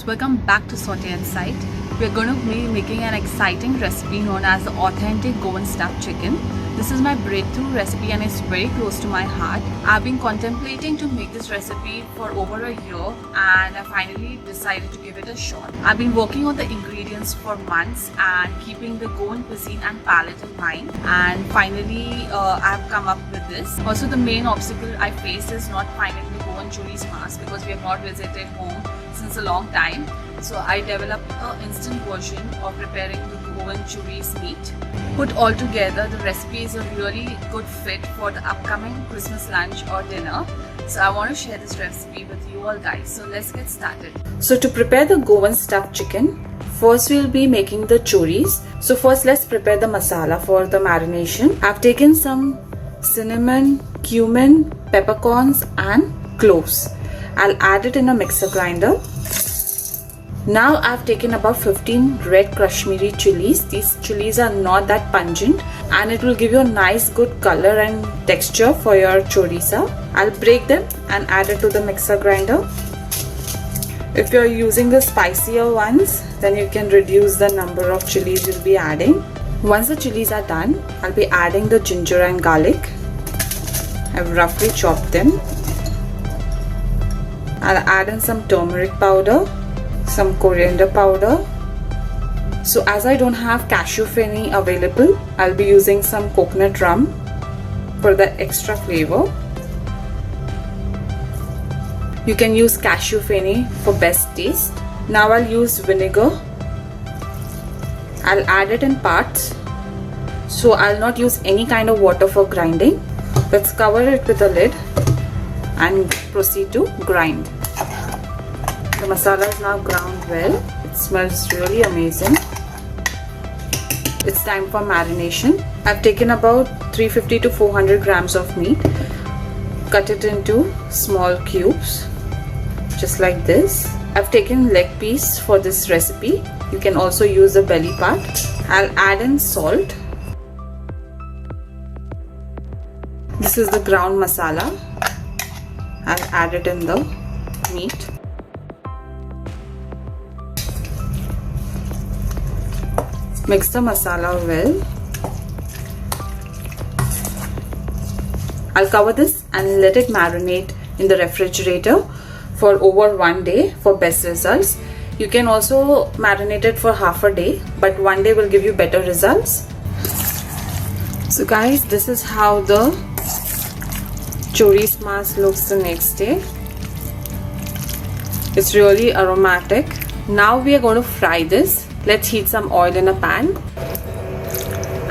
welcome back to Saute and Sight. We're going to be making an exciting recipe known as the authentic Goan stuffed chicken. This is my breakthrough recipe and it's very close to my heart. I've been contemplating to make this recipe for over a year and I finally decided to give it a shot. I've been working on the ingredients for months and keeping the Goan cuisine and palate in mind, and finally I've come up with this. Also, the main obstacle I face is not finding the Goan chilies Maas because we have not visited home since a long time. So I developed an instant version of preparing the Goan chilies meat. Put all together, the recipe is a really good fit for the upcoming Christmas lunch or dinner. So I want to share this recipe with you all guys. So let's get started. So to prepare the Goan stuffed chicken, first we'll be making the choris. So first let's prepare the masala for the marination. I've taken some cinnamon, cumin, peppercorns and cloves. I'll add it in a mixer grinder. Now I've taken about 15 Red Kashmiri Chillies. These chilies are not that pungent and it will give you a nice good color and texture for your chorizo. I'll break them and add it to the mixer grinder. If you're using the spicier ones, then you can reduce the number of chilies you'll be adding. Once the chilies are done, I'll be adding the ginger and garlic. I've roughly chopped them. I'll add in some turmeric powder, some coriander powder. So as I don't have cashew feni available, I'll be using some coconut rum for the extra flavor. You can use cashew feni for best taste. Now I'll use vinegar. I'll add it in parts. So I'll not use any kind of water for grinding. Let's cover it with a lid and proceed to grind. The masala is now ground well. It smells really amazing. It's time for marination. I've taken about 350 to 400 grams of meat. Cut it into small cubes, just like this. I've taken leg piece for this recipe. You can also use the belly part. I'll add in salt. This is the ground masala. I'll add it in the meat. Mix the masala well. I'll cover this and let it marinate in the refrigerator for over 1 day for best results. You can also marinate it for half a day, but 1 day will give you better results. So guys, this is how the choris maas looks the next day. It's really aromatic. Now we are going to fry this. Let's heat some oil in a pan.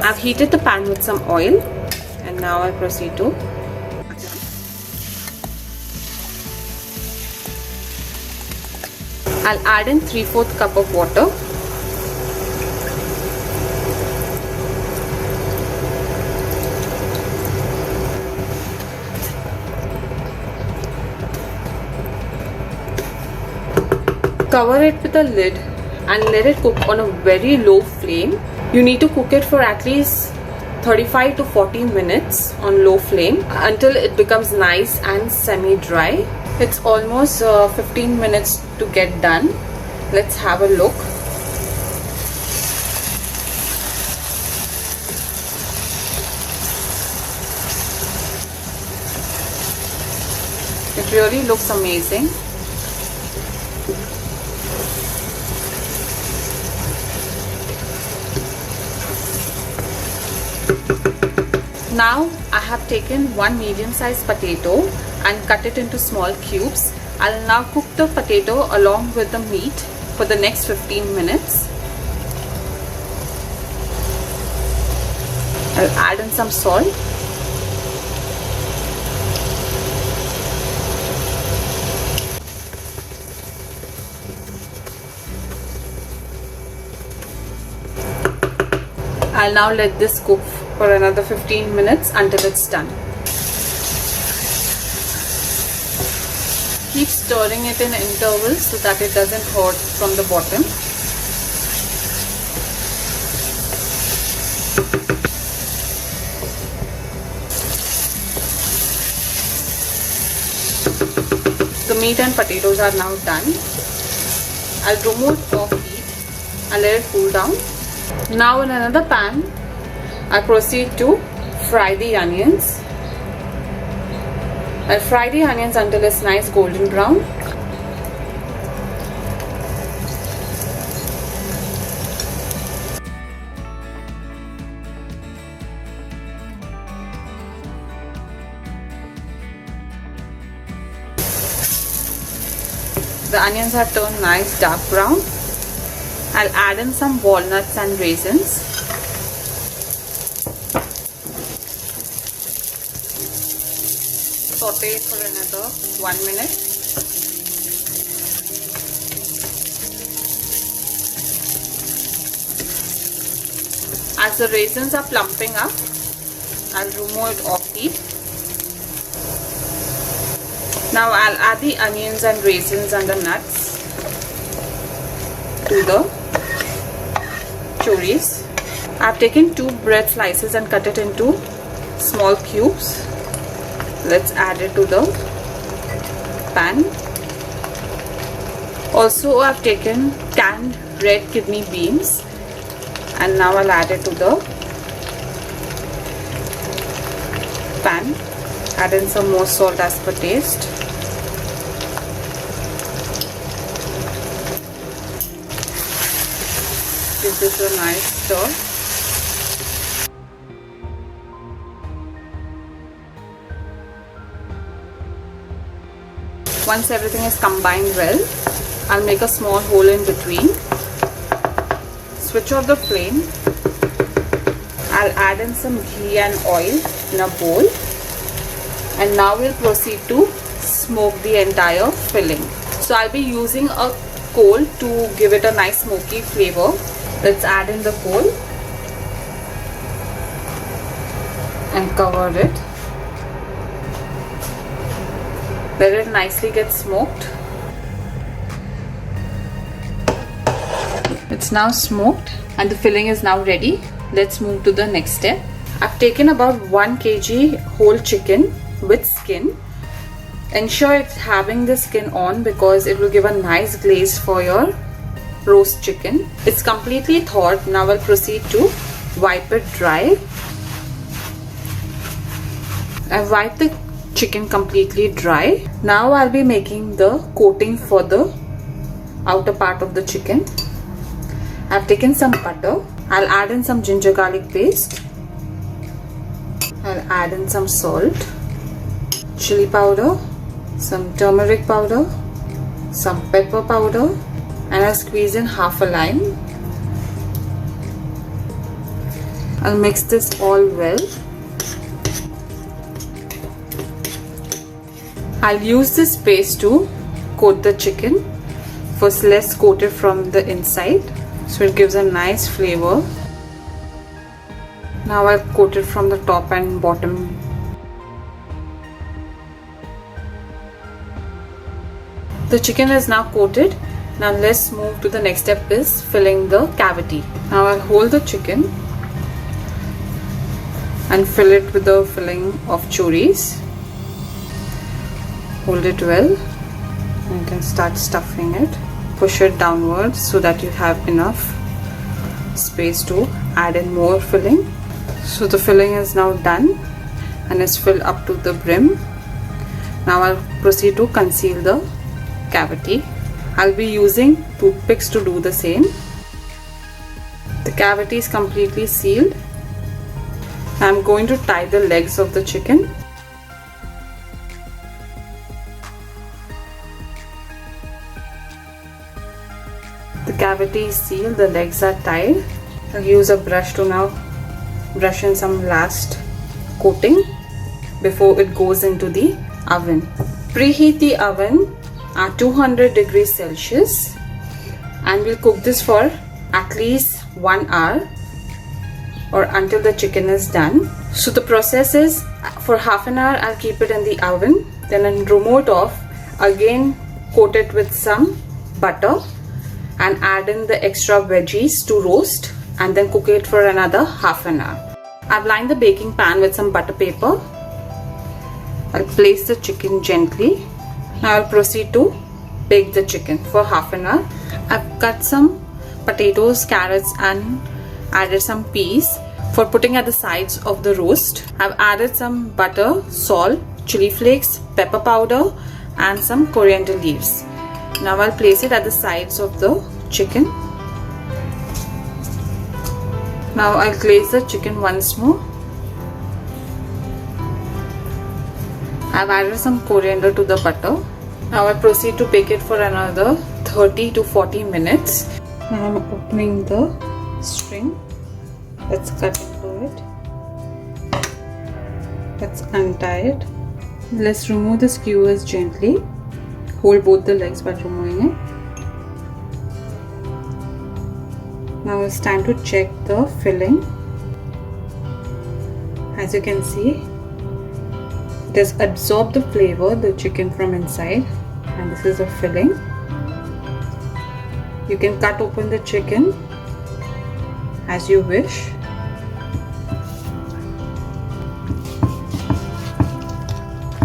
I've heated the pan with some oil and now I'll proceed to I'll add in 3/4 cup of water. Cover it with a lid and let it cook on a very low flame. You need to cook it for at least 35 to 40 minutes on low flame until it becomes nice and semi-dry. It's almost 15 minutes to get done. Let's have a look. It really looks amazing. Now I have taken one medium-sized potato and cut it into small cubes. I'll now cook the potato along with the meat for the next 15 minutes. I'll add in some salt. I'll now let this cook for another 15 minutes until it's done. Keep stirring it in intervals so that it doesn't hurt from the bottom. The meat and potatoes are now done. I'll remove it off heat and let it cool down. Now in another pan, I'll proceed to fry the onions. I'll fry the onions until it's nice golden brown. The onions have turned nice dark brown. I'll add in some walnuts and raisins. Saute it for another 1 minute. As the raisins are plumping up, I'll remove it off heat. Now I'll add the onions and raisins and the nuts to the choris. I've taken 2 bread slices and cut it into small cubes. Let's add it to the pan. Also I've taken canned red kidney beans and now I'll add it to the pan. Add in some more salt as per taste. Give this a nice stir. Once everything is combined well, I'll make a small hole in between. Switch off the flame. I'll add in some ghee and oil in a bowl. And now we'll proceed to smoke the entire filling. So I'll be using a coal to give it a nice smoky flavor. Let's add in the coal and cover it. Let it nicely get smoked. It's now smoked and the filling is now ready. Let's move to the next step. I've taken about 1 kg whole chicken with skin. Ensure it's having the skin on because it will give a nice glaze for your roast chicken. It's completely thawed. Now I'll proceed to wipe it dry. I've wiped the chicken completely dry. Now I'll be making the coating for the outer part of the chicken. I've taken some butter. I'll add in some ginger garlic paste. I'll add in some salt, chili powder, some turmeric powder, some pepper powder, and I'll squeeze in half a lime. I'll mix this all well. I'll use this paste to coat the chicken. First let's coat it from the inside so it gives a nice flavor. Now I'll coat it from the top and bottom. The chicken is now coated. Now let's move to the next step, is filling the cavity. Now I'll hold the chicken and fill it with the filling of choris. Hold it well. You can start stuffing it. Push it downwards so that you have enough space to add in more filling. So the filling is now done and is filled up to the brim. Now I'll proceed to conceal the cavity. I'll be using toothpicks to do the same. The cavity is completely sealed. I'm going to tie the legs of the chicken. The cavity is sealed, the legs are tied. I'll use a brush to now brush in some last coating before it goes into the oven. Preheat the oven at 200 degrees Celsius and we'll cook this for at least 1 hour or until the chicken is done. So the process is, for half an hour I'll keep it in the oven, then I'll remove it off, again coat it with some butter and add in the extra veggies to roast and then cook it for another half an hour. I've lined the baking pan with some butter paper. I'll place the chicken gently. Now I'll proceed to bake the chicken for half an hour. I've cut some potatoes, carrots and added some peas for putting at the sides of the roast. I've added some butter, salt, chili flakes, pepper powder and some coriander leaves. Now I'll place it at the sides of the chicken. Now I'll glaze the chicken once more. I've added some coriander to the butter. Now I proceed to bake it for another 30 to 40 minutes. Now I'm opening the string. Let's cut into it. Let's untie it. Let's remove the skewers gently. Hold both the legs by removing it. Now it's time to check the filling. As you can see, it has absorbed the flavor, the chicken from inside, and this is the filling. You can cut open the chicken as you wish.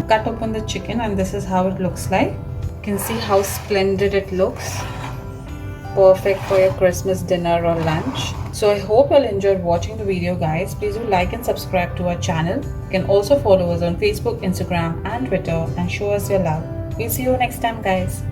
Cut open the chicken and this is how it looks like. You can see how splendid it looks. Perfect for your Christmas dinner or lunch. So I hope you'll enjoyed watching the video, guys. Please do like and subscribe to our channel. You can also follow us on Facebook, Instagram and Twitter and show us your love. We'll see you next time, guys.